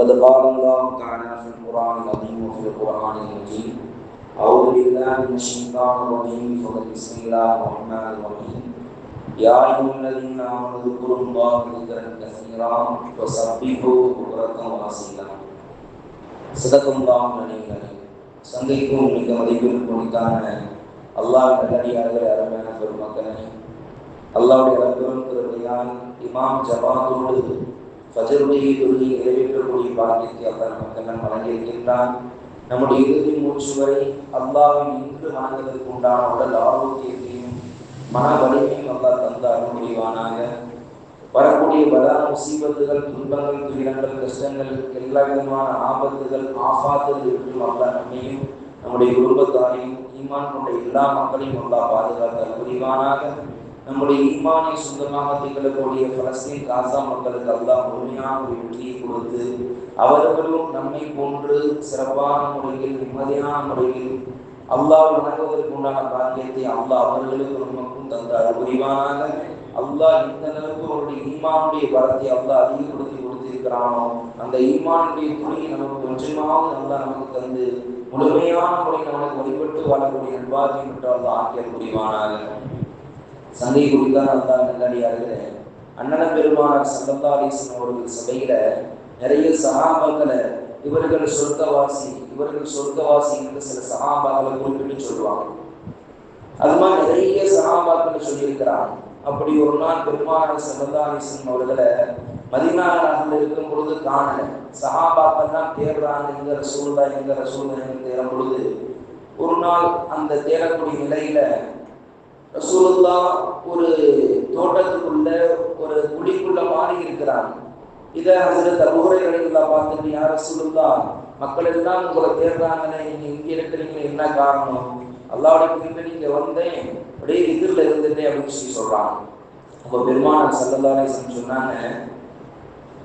فقد قال الله تعالى في القرآن العظيم وفي القرآن المجيد أعوذ بالله من الشيطان الرجيم بسم الله الرحمن الرحيم يا أيها الذين آمنوا اذكروا الله ذكرا كثيرا وسبحوه بكرة وأصيلا صدق الله العلي العظيم. சங்கைக்கும் மிக மதிப்பிற்கும் உரித்தான அல்லாஹ் நல்லடியார்களே, அருமையான பெருமக்களே, அல்லாஹ்வுடைய ரப்பரும் கிருபையால் இமாம் ஜமாத்தோடு ஃபஜ்ருடைய தொழுகை நிறைவேற்றக்கூடிய பாக்கியத்தை அல்லாஹ் நமக்கெல்லாம் வழங்கியிருக்கின்றான். நம்முடைய இறுதி மூச்சு வரை அல்லாஹ்வின் இன்று வணங்குவதற்கு உண்டான உடல் ஆரோக்கியத்தையும் மன வலிமையும் அல்லாஹ் தந்த அருள் புரிவானாக. வரக்கூடிய பல முசீபத்துகள், துன்பங்கள், துயரங்கள், கஷ்டங்கள், எல்லா விதமான ஆபத்துகள், ஆஃபாத்துகள் இருக்கும் அல்லாஹ் நம்மையும் நம்முடைய குடும்பத்தாரையும் ஈமான் கொண்ட எல்லா மக்களையும் அல்லாஹ் பாதுகாத்து அருள் புரிவானாக. நம்முடைய ஈமானை சொந்தமாக திகழக்கூடிய பலஸ்தீன் காசா மக்களுக்கு அல்லாஹ் முழுமையான ஒரு வெற்றியை கொடுத்து அவர்களும் நம்மை போன்று சிறப்பான முறையில் நிம்மதியான முறையில் அல்லாஹ் வணங்குவதற்கு உண்டான பாக்கியத்தை அல்லாஹ் அவர்களுக்கு நமக்கும் தந்த அருள் புரிவானாக. அல்லாஹ் இந்த அளவுக்கு அவருடைய ஈமானுடைய பலத்தை அல்லாஹ் அதிகப்படுத்தி கொடுத்திருக்கிறானோ அந்த ஈமானுடைய துணியை நமக்கு கொஞ்சமாவது அல்லாஹ் நமக்கு தந்து முழுமையான முறையில் நமக்கு வழிபட்டு வாழக்கூடிய நண்பார்வை பெற்று அல்லாஹ் ஆக்கியல் புரிவானாக. சங்கை குறித்தான் அல்லாஹ் நல்லடியார்களே, அண்ணன பெருமானார் ஸல்லல்லாஹு அலைஹி வஸல்லம் அவர்கள் சபையில நிறைய சஹாபாக்களை இவர்கள் சொர்க்கவாசி என்று சில சஹாபாக்களை குறிப்பிட்டு சொல்லுவாங்க. அது மாதிரி நிறைய சஹாபாக்கள் சொல்லியிருக்கிறாங்க. அப்படி ஒரு நாள் பெருமானார் ஸல்லல்லாஹு அலைஹி வஸல்லம் அவர்களை மதீனா நகரில் இருக்கும் பொழுது காணல. சஹாபாக்கள் தான் தேடுறாங்க, எங்க ரசூலுல்லாஹ் தேடும் பொழுது ஒரு நாள் அந்த தேடக்கூடிய நிலையில ரசூலுல்லாஹ் ஒரு தோட்டத்துக்குள்ள ஒரு குழிக்குள்ள மாறி இருக்கிறாங்க. இதை ஹஸரத் அபூ ஹுரைரா ரலியல்லாஹு பார்த்துட்டு, யா ரசூலுல்லாஹ், மக்கள் எல்லாம் உங்களை தேடுறாங்கன்னு, நீங்க இங்க இருக்கிறீங்க, என்ன காரணம்? அல்லாஹ்வுடைய கிட்ட நீங்க வந்தேன், அப்படியே எதிரில் இருந்துட்டேன் அப்படின்னு சொல்றாங்க. அப்போ பெருமானார் ஸல்லல்லாஹு அலைஹி வஸல்லம் சொன்னாங்க,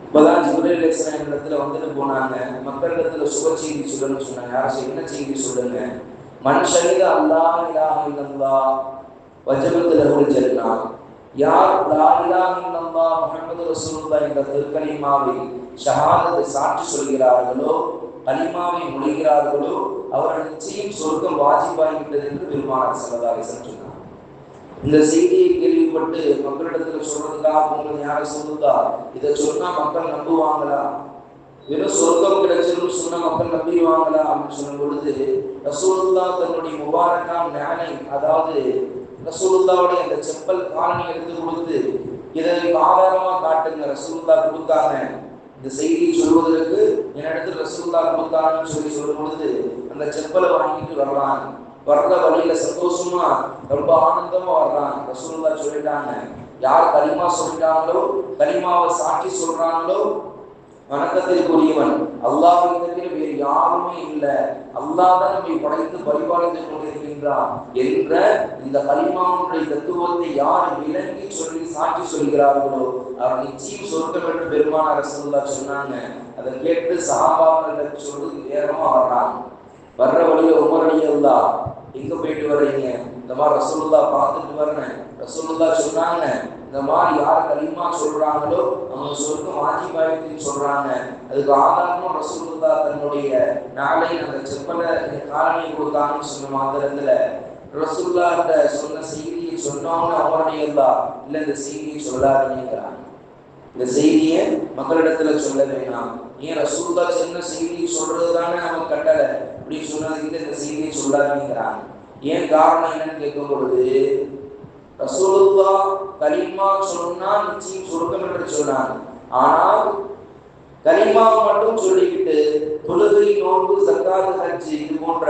இப்பதான் ஜிப்ரீல் அலைஹிஸ்ஸலாம் இடத்துல வந்துட்டு போனாங்க, மக்களிடத்துல சுப செய்தி சொல்லுன்னு சொன்னாங்க. யாரும் என்ன செய்தி சொல்லுங்க? மன் ஷஹித அல்லாஹ் இலாஹ இல்லல்லாஹ் வஜபத் லஹுல் ஜன்னah. யார் லா இலாஹ இல்லல்லாஹ் முஹம்மது ரசூலுல்லாஹ் என்ற திருக்கலிமாவை ஷஹாதத்தை சாட்சி சொல்கிறார்களோ, கலிமாவை மொழிகிறார்களோ, அவர்கள் நிச்சயம் சொர்க்கம் வாஜிபாகிவிட்டது என்று பெருமானார் ஸல்லல்லாஹு அலைஹி வஸல்லம் சொன்னார். இந்த செய்தியை கேள்விப்பட்டு மக்களிடத்துல சொல்றதுக்காக போனது யார சொல்லுதா? இதை சொன்னா மக்கள் நம்புவாங்களா? வெறும் சொர்க்கம் கிடைச்சிருன்னு சொன்னா மக்கள் நம்பிடுவாங்களா அப்படின்னு சொல்லும் பொழுது ரசூலுல்லாஹ் தன்னுடைய முபாரக்கான ஞானை, அதாவது ரசூலுல்லாஹ்வுடைய அந்த செப்பல் காலனி எடுத்து கொடுத்து இதை ஆதாரமா காட்டுங்க, ரசூலுல்லாஹ் கொடுத்தாங்க, இந்த செய்தியை சொல்வதற்கு என்னிடத்தில் ரசூலுல்லாஹ் கொடுத்தாங்கன்னு சொல்லும் பொழுது அந்த செப்பலை வாங்கிட்டு வர்றாங்க. வர்ற வழியில சந்தோஷமா ரொம்ப ஆனந்தமா வர்றாங்க. ரசூலுல்லாஹ் சொல்லிட்டாங்க, யார் கலிமா சொல்லிட்டாங்களோ, கலிமாவை சாட்சி சொல்றாங்களோ, வணக்கத்திற்குரியவன் அல்லாஹ்வை தவிர வேறு யாருமே இல்லை, அல்லாஹ் தான் நம்மை படைத்து பரிபாலித்துக் கொண்டிருக்கின்றான் என்ற இந்த கலிமாவுடைய தத்துவத்தை யார் விளங்கி சொல்லி சாட்சி சொல்கிறார்களோ அவர் நிச்சயம் சொர்க்கம் என்று பெருமானார் ரசூலுல்லாஹ் சொன்னாங்க. அதை கேட்டு சஹாபாக்கள் சொல்றது வேகமா வர்றாங்க. வர்ற வழியில உமர் ரலியல்லாஹு, எங்க போயிட்டு வர்றீங்க? இந்த மாதிரி ரசூலுல்லாஹ் பார்த்துட்டு வர்றேன். ரசூலுல்லாஹ் சொன்னாங்க, இந்த மாதிரி யார் கலிமா சொல்றாங்களோ அவங்க சொர்க்கம் வாஜிபாயின்னு சொல்றாங்க. அதுக்கு ஆதாரமும் ரசூலுல்லாஹ் தன்னுடைய நாளை அந்த செப்பலை காலனியை கொடுத்தாங்கன்னு சொன்ன மாத்திரத்துல ரசூலுல்லாஹ் சொன்ன செய்தியை சொன்னவங்க அவருடைய இல்ல இந்த செய்தியை சொல்லாதீங்கிறாங்க. இந்த செய்தியை மக்களிடத்துல சொல்ல வேணாம். ஏன் ரசூலுல்லாஹ் சொன்ன செய்தியை சொல்றதுதானே நம்ம கட்டளை, அப்படி சொன்னதுக்கு இந்த செய்தியை சொல்லாதீங்கிறாங்க. ஏன் காரணம் என்னன்னு கேட்கும் பொழுது ரசூலுல்லாஹ் கலிமா சொன்னா நிச்சயம் சொர்க்கம் என்று சொன்னாங்க. ஆனால் கலிமாவை மட்டும் சொல்லிக்கிட்டு தொழுகை, நோன்பு, ஜக்காத், ஹஜ் இது போன்ற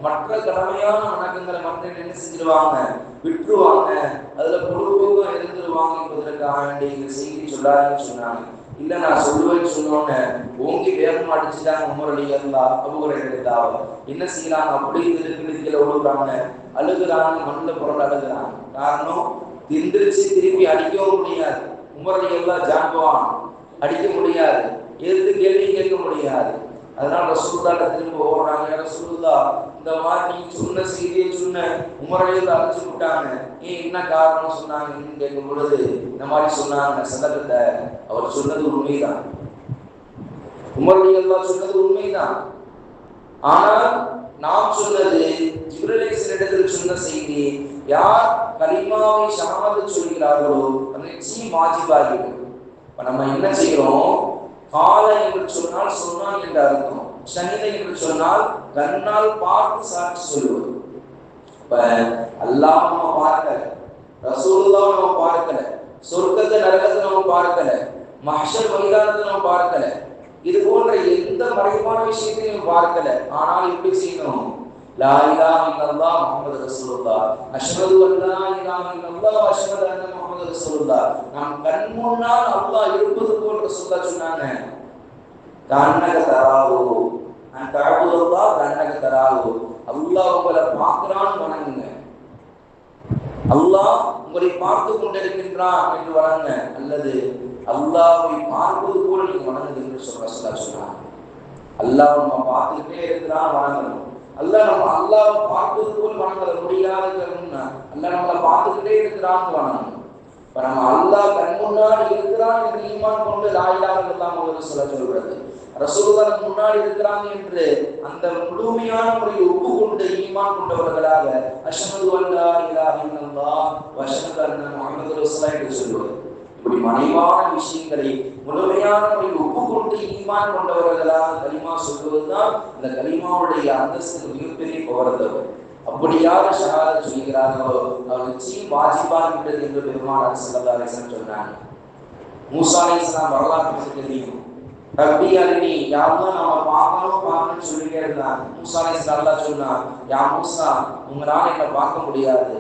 மற்ற கடமையான வணக்கங்களை மட்டும் என்ன செஞ்சிருவாங்க? விட்டுருவாங்க. அதுல பொழுதுபோக்கம் இருந்துருவாங்க என்பதற்காக வேண்டிய இந்த செய்தி சொல்லாதுன்னு சொன்னாங்க. இல்ல நான் சொல்லுவேன்னு சொன்னோன்னு ஓங்கி வேகமா அடிச்சுட்டாங்க உமர் ரலியல்லாஹு, அபூ ஹுரைரா என்ன செய்யறாங்க? அப்படி கீழே விழுறாங்க, அழுகுறாங்க, மண்ணில் புரண்டு அழுகுறாங்க. காரணம், எந்திரிச்சு திருப்பி அடிக்கவும் முடியாது. உமர் ரலியல்லாஹு ஜாம்பவான், அடிக்க முடியாது, எதிர்த்து கேள்வி கேட்க முடியாது. அதனால ரசூலுல்லாஹ் திரும்ப ஓடுறாங்க, ரசூலுல்லாஹ் இந்த மாதிரி நீ சொன்ன செய்தியை சொன்ன உமர் ரலியல்லாஹு அடிச்சு விட்டாங்க, ஏன் என்ன காரணம் சொன்னாங்கன்னு கேட்கும் பொழுது இந்த மாதிரி சொன்னாங்க, சதகத்தை அவர் சொன்னது உண்மைதான். உமர் ரலியல்லாஹு சொன்னது உண்மைதான். ஆனால் நாம் சொன்னது ஜிப்ரீல் அலைஹிஸ்ஸலாத்தில் சொன்ன செய்தி, யார் கலிமாவை ஷஹாதத் சொல்கிறார்களோ அது நிச்சயம் வாஜிபாகிவிடும். இப்ப நம்ம என்ன செய்கிறோம்? கால என்று சொன்னால் சொன்னான் என்று அர்த்தம். ஷஹீத என்று சொன்னால் கண்ணால் பார்த்து சாட்சி சொல்வது. இப்ப அல்லாஹ் நம்ம பார்க்கல, ரசூலுல்லாஹ் நம்ம பார்க்கல, சொர்க்கத்தை நரகத்தை நம்ம பார்க்கல, மஹ்ஷர் மைதானத்தை நம்ம பார்க்கல, இது போன்ற எந்த மறைவான விஷயத்தையும் பார்க்கல. ஆனால் எப்படி செய்யணும்? லா இலாஹ இல்லல்லாஹ் முஹம்மது ரசூலுல்லாஹ், அஷ்ஹது அல்லா இலாஹ இல்லல்லாஹ் வ அஷ்ஹது அன்ன முஹம்மது ரசூலுல்லாஹ். நாம் கண் முன்னால் அல்லாஹ் இருப்பது போல் ரசூலுல்லாஹ் சொன்னாங்க. கண்ணக தராவோ நான் தஅபுதுல்லாஹ் கண்ணக தராவோ, அல்லாஹ் உங்களை பார்க்கிறான் வணங்குங்க, அல்லாஹ் உங்களை பார்த்து கொண்டிருக்கின்றான் என்று வணங்க, அல்லது அல்லாஹ்வை பார்ப்பது போல நீங்க வணங்குங்க என்று சொன்னாங்க. அல்லாஹ் நம்ம பார்த்துக்கிட்டே இருக்கிறான் வணங்கணும். அல்லாஹ் பார்ப்பது போல் வணங்க முடியாதுன்னா அல்லாஹ் நம்மளை பார்த்துக்கிட்டே இருக்கிறான்னு வணங்கணும். இப்ப நம்ம அல்லாஹ் கண் முன்னாடி இருக்கிறான் என்று ஈமான் கொண்டு லா இலாஹ இல்லல்லாஹ் முஹம்மது சொல்றது, ரசூலுல்லாஹ் முன்னாடி இருக்கிறாங்க என்று அந்த முழுமையான முறையில் ஒப்புக்கொண்டு ஈமான் கொண்டவர்களாக அஷ்ஹது அல்லா இலாஹ இல்லல்லாஹ் வ அஷ்ஹது அன்ன முஹம்மது ரசூலுல்லாஹ் என்று சொல்வது. இப்படி மறைவான விஷயங்களை முழுமையான முறையில் ஒப்புக்கொண்டு ஈமான் கொண்டவர்களாக கலிமா சொல்வதுதான் இந்த கலிமாவுடைய அந்தஸ்துக்கு மிகப்பெரிய பவர்ந்தவர். அப்படியாக ஷஹாதத் சொல்கிறார்களோ அவர் நிச்சயம் வாஜிபாகிவிட்டது என்று பெருமானார் ஸல்லல்லாஹு அலைஹி வஸல்லம் சொன்னாங்க. மூசா அலைஹிஸ்ஸலாம் வரலாற்று தெரியும். ரப்பி அரினி, யா அல்லாஹ் நாம பார்க்கணும்னு சொல்லிட்டே இருந்தாங்க. மூசா அலைஹிஸ்ஸலாம் அல்லாஹ் சொன்னார், யா மூசா உங்களால என்ன பார்க்க முடியாது,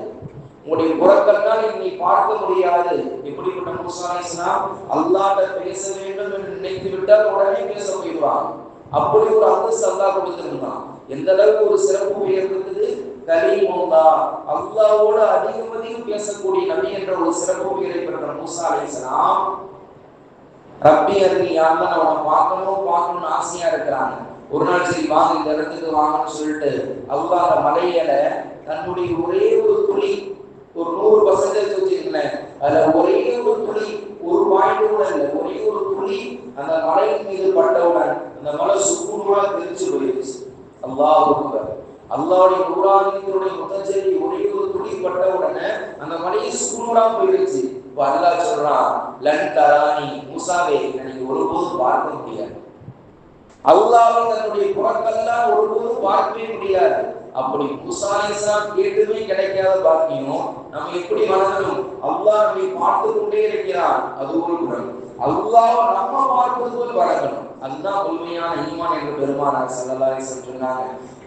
உங்களுடைய புறக்கண்ணால் என்னை பார்க்க முடியாது. எப்படிப்பட்ட மூசா அலைஹிஸ்ஸலாம் அல்லாஹ்விடம் பேச வேண்டும் என்று நினைத்து விட்டால் உடனே பேச போயிடுவாங்க. அப்படி ஒரு அந்தஸ்து அல்லாஹ் கொடுத்திருந்தான். எந்த அளவுக்கு ஒரு சிறப்பு உயர்ந்தது! கலீமுல்லாஹ், அல்லாஹ்வோடு அதிகம் பேசக்கூடிய நபி என்ற ஒரு சிறப்பு உயரை பெற்ற மூசா அலைஹிஸ்ஸலாம் ரப்பி அரினி, யா அல்லாஹ் நான் உன்னை பார்க்கணும்னு ஆசையா இருக்கிறாங்க. ஒரு நாள் சரி வாங்க இந்த இடத்துக்கு வாங்கன்னு சொல்லிட்டு அல்லாஹ் மலையில தன்னுடைய ஒரே ஒரு துளி, ஒரு 100% வச்சுருந்தேன், அதுல ஒரே ஒரு துளி, ஒரு பாயிண்ட் கூட இல்லை, ஒரே ஒரு துளி அந்த மலையின் மீது பட்டவுடன் அந்த மலை சுக்குநூறா தெரிச்சு போயிடுச்சு. அல்லாஹ் அக்பர். அல்லாஹ்வுடைய நூறானியத்தினுடைய முதல் ஒரே ஒரு துளி பட்ட உடனே அந்த மலையை சுக்குநூறா போயிடுச்சு. இப்போ அல்லாஹ் சொல்றான், லன் தரானி, மூசாவே நீங்க ஒருபோதும் பார்க்க முடியாது. அல்லாஹ் தன்னுடைய புறக்கெல்லாம் ஒருபோதும் பார்க்கவே முடியாது. அப்படி மூசா அலைஹிஸ்ஸலாம் கேட்டுமே கிடைக்காத பாக்கியம் நம்ம எப்படி வணங்கணும்? அல்லாஹ் நம்மை பார்த்து கொண்டே இருக்கிறான், அது ஒரு குணம். அல்லாஹ் நம்ம பார்ப்பது போல் வணங்கணும், அதுதான் உண்மையான ஈமான் என்று பெருமானார் ஸல்லல்லாஹு அலைஹி வஸல்லம் சொன்னாங்க.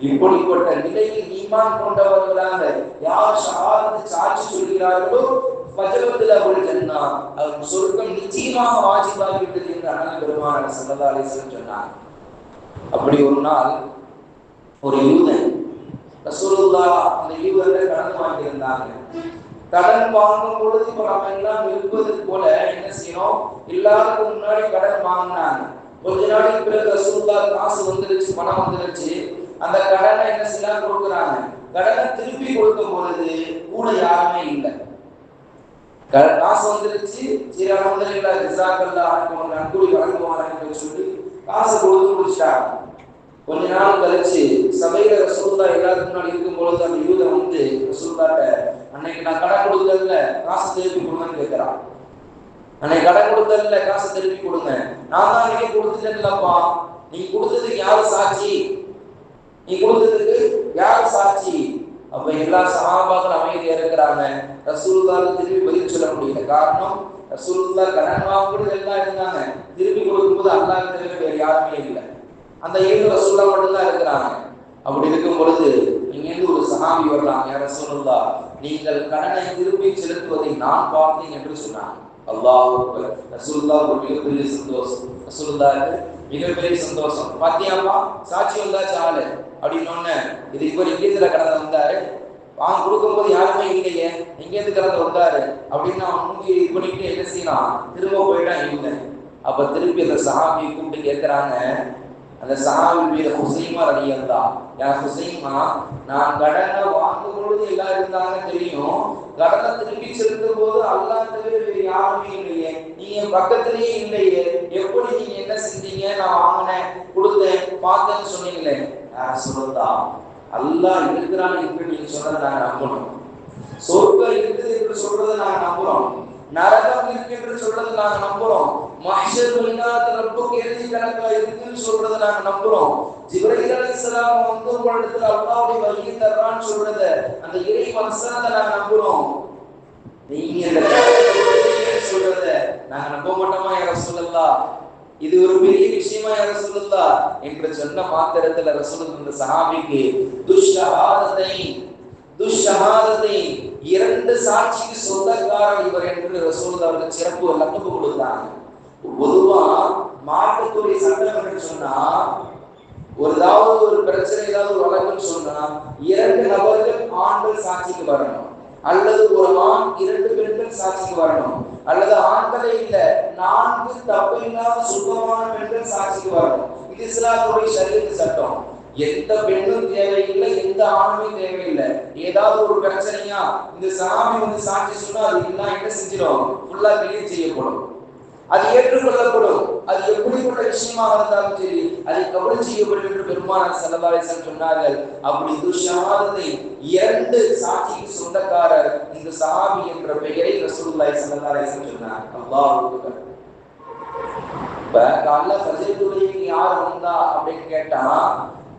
இப்படிப்பட்ட நிலையில் ஈமான் கொண்டவர்களாக யார் ஷஹாதத் சாட்சி சொல்கிறார்களோ ஃபஜவத்துல ஒரு ஜன்னா, அது சொர்க்கம் நிச்சயமாக வாஜிபாகிவிட்டது என்று அண்ணன் பெருமானார் ஸல்லல்லாஹு அலைஹி வஸல்லம் சொன்னாங்க. அப்படி ஒரு நாள் ஒரு யூதன் ரசூலுல்லாஹ் அந்த யூதரை கடன் வாங்கியிருந்தாங்க. கடன் வாங்கும் பொழுது இப்ப நம்ம எல்லாம் இருப்பது போல என்ன செய்யணும்? எல்லாருக்கும் முன்னாடி கடன் வாங்கினாங்க. கொஞ்ச நாளைக்கு பிறகு ரசூலுல்லாஹ் காசு வந்துருச்சு, பணம் வந்துருச்சு. அந்த கடனை என்ன செய்யலாம்? கொடுக்குறாங்க. கடனை திருப்பி கொடுக்கும் பொழுது கூட யாருமே இல்லை. காசு வந்துருச்சு, சரி அல்ஹம்துலில்லாஹ் ஜஸாக்கல்லாஹ் அன்ஹு நன்கூலி வழங்குவாங்க சொல்லி காசு கொடுத்து முடிச்சிட்டாங்க. கொஞ்ச நாள் கழிச்சு சபையில ரசூலுல்லாஹ் எல்லாருக்கும் முன்னாடி இருக்கும் பொழுது அந்த யூதன் வந்து ரசூலுல்லாஹ்ட்ட, அன்னைக்கு நான் கடன் கொடுத்ததுல காசு திருப்பி கொடுங்கன்னு கேட்கிறான். அன்னைக்கு கடன் கொடுத்ததுல காசு திருப்பி கொடுங்க. நான் தான் அன்னைக்கு கொடுத்துட்டேன்லப்பா, நீ கொடுத்ததுக்கு யாரு சாட்சி? நீ கொடுத்ததுக்கு யாரு சாட்சி? அப்ப எல்லா சஹாபாக்கள் அமைதியா இருக்கிறாங்க. ரசூலுல்லாஹ் திருப்பி பதில் சொல்ல முடியல. காரணம், ரசூலுல்லாஹ் கடன் வாங்குறது எல்லாம் இருந்தாங்க, திருப்பி கொடுக்கும்போது அல்லாஹ் தவிர வேற யாருமே இல்லை. அந்த 7 ரசூலுல்லாஹ் மட்டும்தான் இருக்கிறாங்க. அப்படி இருக்கும் பொழுது இங்கிருந்து ஒரு சஹாபி வரலாம், யா ரசூலுல்லாஹ் நீங்கள் கடனை திருப்பி செலுத்துவதை நான் பார்த்தேன் என்று சொன்னாங்க. அல்லாஹ் அக்பர். ரசூலுல்லாஹ் ஒரு மிகப்பெரிய சந்தோஷம், ரசூலுல்லாஹ்க்கு மிகப்பெரிய சந்தோஷம். பாத்தியாப்பா சாட்சி வந்தாச்சு ஆளு அப்படின்னு. இது இவர் இங்கேத்துல கடந்த வந்தாரு, வாங்க கொடுக்கும்போது யாருமே இல்லையே, எங்கேருந்து கடந்த வந்தாரு அப்படின்னு அவன் மூங்கி இது பண்ணிட்டு என்ன செய்யலாம்? திரும்ப போயிட்டான் யூதன். அப்ப திருப்பி அந்த சஹாபியை கூப்பிட்டு கேட்கிறாங்க, அந்த சஹாபி பேர் ஹுசைமா ரலியல்லாஹ். யார் ஹுசைமா? நான் கடனை வாங்கும் பொழுது எல்லாம் இருந்தாங்க தெரியும், கடனை திருப்பி செலுத்தும் போது அல்லாஹ் தவிர வேறு யாருமே இல்லையே, நீங்க பக்கத்திலேயே இல்லையே, எப்படி நீங்க என்ன செஞ்சீங்க? நான் வாங்கினேன், கொடுத்தேன், பார்த்தேன்னு சொன்னீங்களே. சொல்லலாம், அல்லாஹ் இருக்கிறான் என்று நீங்க சொன்னதை நாங்க நம்பணும், சொர்க்கம் இருக்குது என்று சொல்றதை நாங்க நம்புறோம், நரகம் இருக்கு என்று சொல்றதை நாங்க நம்புறோம், மஹ்ஷர் மைதானத் ரப்புக்கு இறுதி கணக்கா இருக்குன்னு சொல்றதை நாங்க நம்புறோம், ஜிப்ரீல் அலைஹிஸ்ஸலாம் வந்து உங்களிடத்துல அல்லாஹ்வுடைய வஹீ தர்றான்னு சொல்றத அந்த இறை வசனத்தை நாங்க நம்புறோம். நீங்க இந்த சொல்றத நாங்க நம்ப மாட்டோமா யா ரசூலல்லாஹ்? இது ஒரு பெரிய விஷயமா யா ரசூலல்லாஹ் என்று சொன்ன மாத்திரத்துல ரசூலுல்லாஹ் இந்த சஹாபிக்கு துஷ்ஷஹாதத்தை இரண்டு சாட்சிக்கு சொந்தக்காரர் இவர் என்று ரசூலுல்லாஹ் அவருக்கு சிறப்பு லக்கபு கொடுத்தாங்க. பொதுவா மார்க்கத்துடைய சட்டம் என்று சொன்னா, ஏதாவது ஒரு பிரச்சனை, ஏதாவது ஒரு வழக்குன்னு சொன்னா, இரண்டு நபர்கள் ஆண்கள் சாட்சிக்கு வரணும், அல்லது ஒரு ஆண் இரண்டு பெண்கள் சாட்சிக்கு வரணும், அல்லது ஆண்களே இல்ல 4 தப்பு இல்லாத சுத்தமான பெண்கள் சாட்சிக்கு வரணும். இது இஸ்லாமுடைய ஷரியத் சட்டம். எந்த பெண்ணும் தேவையில்லை, எந்த ஆணுமே தேவையில்லை. ஏதாவது ஒரு பிரச்சனையா இந்த சஹாபி வந்து சாட்சி சொன்னா அது எல்லாம் என்ன செஞ்சிடும்? ஃபுல்லா கிளியர் செய்யப்படும், அது ஏற்றுக்கொள்ளப்படும். அது எப்படிப்பட்ட விஷயமாக இருந்தாலும் சரி அதை கபூல் செய்யப்படும் என்று பெருமானார் ஸல்லல்லாஹு அலைஹி வஸல்லம் சொன்னார்கள். அப்படி துஷ்ஷஹாதத்தை இரண்டு சாட்சிக்கு சொந்தக்காரர் இந்த சஹாபி என்ற பெயரை ரசூலுல்லாஹி ஸல்லல்லாஹு அலைஹி வஸல்லம் சொன்னார். அல்லாஹ் அக்பர். காலைல ஃபஜ்ர் தொழுகைக்கு யார் வந்தா அப்படின்னு கேட்டா,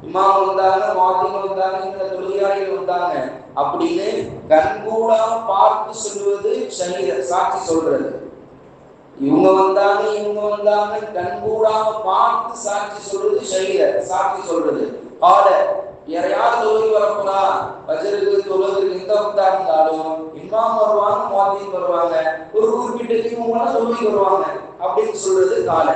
இமாம் வந்தாங்க, முஅத்தின் வந்தாங்க, இந்த தொழுகையாளிகள் வந்தாங்க அப்படின்னு கண்கூடா பார்த்து சொல்வது ஷஹீத், சாட்சி சொல்றது. இவங்க வந்தாங்க கண்கூடாக பார்த்து சாட்சி சொல்றது ஷஹீத், சாட்சி சொல்றது. கால யாரையாவது தொழுகை வரப்போறா, ஃபஜ்ருக்கு தொழுகைக்கு எந்த வக்தா இருந்தாலும் இமாம் வருவாங்க, முஅத்தின் வருவாங்க, ஒரு குறிப்பிட்ட இவங்க தொழுகை வருவாங்க அப்படின்னு சொல்றது கால.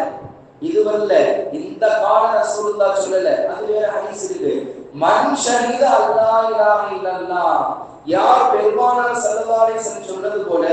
இதுவல்ல, இந்த கால ரசூலுல்லாஹ் சொல்லல, அது வேற ஹதீஸ் இருக்கு. மன் ஷஹீத அல்லாஹ் இலாஹ இல்லல்லாஹ், யார் பெருமானார் ஸல்லல்லாஹு அலைஹி வஸல்லம் சொன்னது போல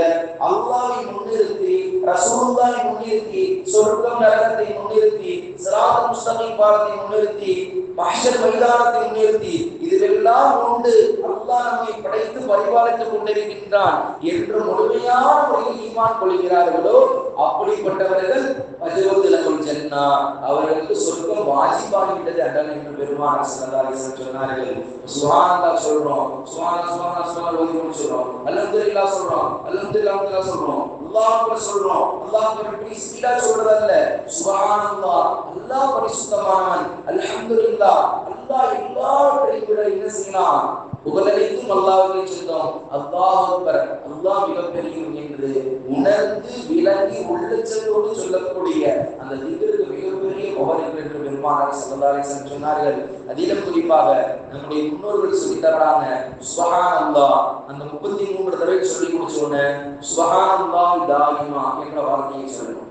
அல்லாஹ்வை முன்னிறுத்தி, ரசூலுல்லாஹை முன்னிறுத்தி, சொர்க்கம் நரகத்தை முன்னிறுத்தி, சிராத் முஸ்தகீம் பாலத்தை முன்னிறுத்தி, மஹ்ஷர் மைதானத்தை முன்னிறுத்தி, இதுவெல்லாம் உண்டு அல்லாஹ் நம்மை படைத்து பரிபாலித்துக் கொண்டிருக்கின்றான் என்று முழுமையான முறையில் ஈமான் கொள்கிறார்களோ அப்படிப்பட்டவர்கள் அஜ்ருல் ஜன்னா, அவர்களுக்கு சொர்க்கம் வாஜிபாகிவிட்டது அல்லாஹ் என்று பெருமானார் ஸல்லல்லாஹு அலைஹி வஸல்லம் சொன்னார்கள். சுப்ஹானல்லாஹ் சொல்றோம், சுப்ஹானல்லாஹ் சுப்ஹானல்லாஹ் சொல்றோம், அல்ஹம்துலில்லாஹ் சொல்றோம், அல்ஹம்துலில்லாஹ் சொல்றோம், அல்லாஹ் அக்பர் சொல்றோம், அல்லாஹ் அக்பர் ஸ்பீடா சொல்றதல்ல, சுப்ஹானல்லாஹ் அல்லாஹ் பரிசுத்தமானவன், அல்ஹம்துலில்லாஹ் அல்லாஹ் எல்லாவற்றையும் விட என்ன செய்யலாம்? புகழனைத்தும் அல்லாஹ்வுக்கே சொந்தம், அல்லாஹ் அக்பர் அல்லாஹ் மிகப்பெரியவன் என்று உணர்ந்து விளங்கி உள்ளச்சத்தோடு சொல்லக்கூடிய அந்த திக்ருக்கு மிகப்பெரிய பவர் என்று பெருமானார் ஸல்லல்லாஹு அலைஹி வஸல்லம் சொன்னார்கள். அதிலும் குறிப்பாக நம்முடைய முன்னோர்கள் சொல்லி தர்றாங்க, சுப்ஹானல்லாஹ் அந்த 33 தடவை சொல்லி முடிச்சோன்னு சுப்ஹானல்லாஹ் தாயிமா என்ற வார்த்தையை சொல்லணும்.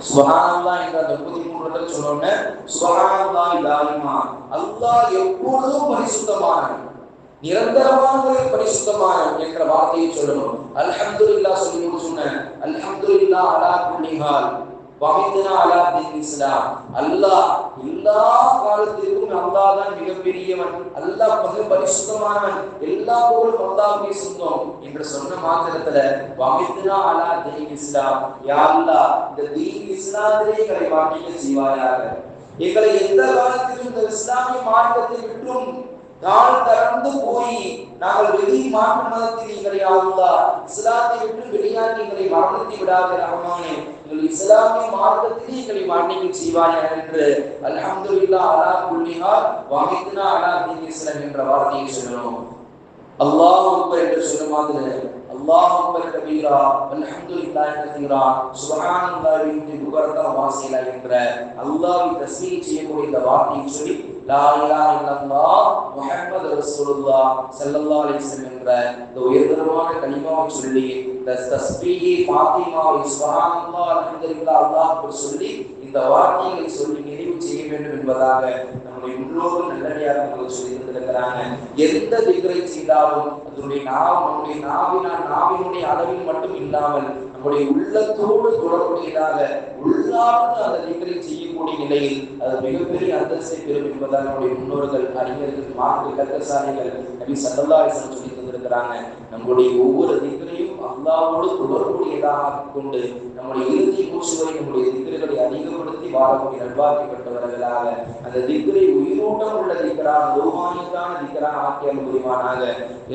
சுப்ஹானல்லாஹ் என்ற அந்த 33 தடவை சொன்னோன்னு சுப்ஹானல்லாஹ் தாயிமா, அல்லாஹ் எப்பொழுதும் பரிசுத்தமானவன், நிரந்தரமாக பரிசுத்தமானவன் என்ற வார்த்தையை சொல்லணும். அல்ஹம்துலில்லாஹ் சொல்லி முடிச்சோன்னு அல்ஹம்துலில்லாஹ் அலா குல்லி ஹால் வமித்னா அலா தீன் இஸ்லாம், அல்லாஹ் எல்லா காலத்திற்கும் அல்லாஹ் தான் மிகப்பெரியவன், அல்லாஹ் மிக பரிசுத்தமானவன், எல்லா புகழும் அல்லாஹ்வுக்கே சொந்தம் என்று சொன்ன மாத்திரத்துல வமித்னா அலா தீன் இஸ்லாம், யா அல்லாஹ் இந்த தீன் இஸ்லாத்திலே எங்களை வாழ்க்கை செய்வாயாக, எங்களை எந்த காலத்திலும் இந்த இஸ்லாமிய மார்க்கத்தை விட்டும் நாள் கடந்து போய் நாங்கள் வெளி மாற்று மதத்தில் எங்களை அல்லாஹ் இஸ்லாத்தை விட்டு வெளியாகி எங்களை மரணத்தை விடாத ரஹ்மானே, எங்கள் இஸ்லாமிய மார்க்கத்திலே எங்களை வாழ்க்கை செய்வாயாக என்று அல்ஹம்துலில்லாஹ் அலா குல்லி ஹால் வமித்னா அலா தீன் இஸ்லாம் என்ற வார்த்தையை சொல்லணும். அல்லாஹ் அக்பர் என்று சொன்ன மாதிரி அல்லாஹ் அக்பர் கபீரா அல்ஹம்துலில்லாஹி கஸீரா சுப்ஹானல்லாஹி புக்ரத்தன் வாஸிலா என்ற அல்லாஹ்வை தஸ்பீஹ் செய்யக்கூடிய இந்த வார்த்தையை சொல்லி லா இலாஹ இல்லல்லாஹ் முஹம்மது ரசூலுல்லாஹ் ஸல்லல்லாஹு அலைஹி வஸல்லம் என்ற இந்த உயர்தரமான கலிமாவை சொல்லி தஸ்பீஹ் ஃபாத்திமாவை சுப்ஹானல்லாஹ் அல்ஹம்துலில்லாஹ் அல்லாஹ் அக்பர் சொல்லி இந்த வார்த்தைகளை சொல்லி நிறைவு செய்ய வேண்டும் என்பதாக நம்முடைய முன்னோர்கள் நல்லடியார்கள் சொல்லி இருக்கிறாங்க. எந்த திக்ரை செய்தாலும் அதனுடைய நம்முடைய நாவினுடைய அளவில் மட்டும் இல்லாமல் நம்முடைய உள்ளத்தோடு தொடர்புடையதாக உள்ளார்ந்து அந்த திக்ரை செய்யக்கூடிய நிலையில் அது மிகப்பெரிய அந்தஸ்தை பெறும் என்பதால் நம்முடைய முன்னோர்கள், அறிஞர்கள், மார்க்க விளக்கசாலிகள் நபி ஸல்லல்லாஹு அலைஹி வஸல்லம் சொல்லி தந்திருக்கிறாங்க. நம்முடைய ஒவ்வொரு திக்ரையும் அல்லாஹ்வோடு தொடர்புடையதாக கொண்டு நம்முடைய இறுதி மூச்சு வரை நம்முடைய திக்ர்களை அதிகப்படுத்தி வாழக்கூடிய நல்வாழ்க்கைப்பட்டவர்களாக அந்த திக்ரை உயிரோட்டம் உள்ள திக்ராக, ரோமானியத்தான திக்ராக ஆக்கிய புரிவானாக.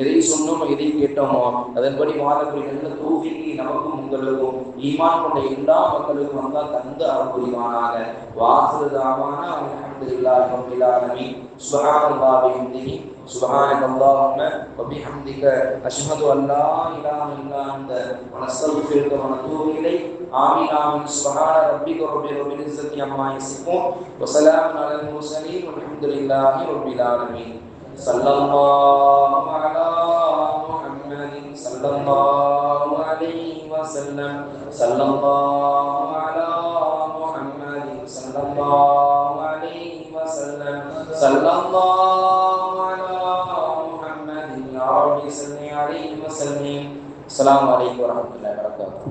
எதை சொன்னோமோ எதை கேட்டோமோ அதன்படி வாழக்கூடிய நல்ல தௌஃபீகை நமக்கும் உங்களுக்கும் ஈமான் கொண்ட எல்லா மக்களுக்கும் வந்தா தந்து அருள் புரிவானாக. வாஹிரு தாவானா அல்ஹம்துலில்லாஹி ரப்பில் ஆலமீன். சுப்ஹானல்லாஹி வ பிஹம்திஹி سبحانك اللهم وبحمدك أشهد أن لا إله إلا أنت ونستغفرك ونتوب إليك. آمين آمين. سبحان ربك رب العزة عما يصفون وسلام على المرسلين والحمد لله رب العالمين. صلى الله على محمد صلى الله عليه وسلم. صلى الله على محمد صلى الله عليه وسلم. صلى الله على محمد يا رب صل عليه وسلم. السلام عليكم ورحمة الله وبركاته.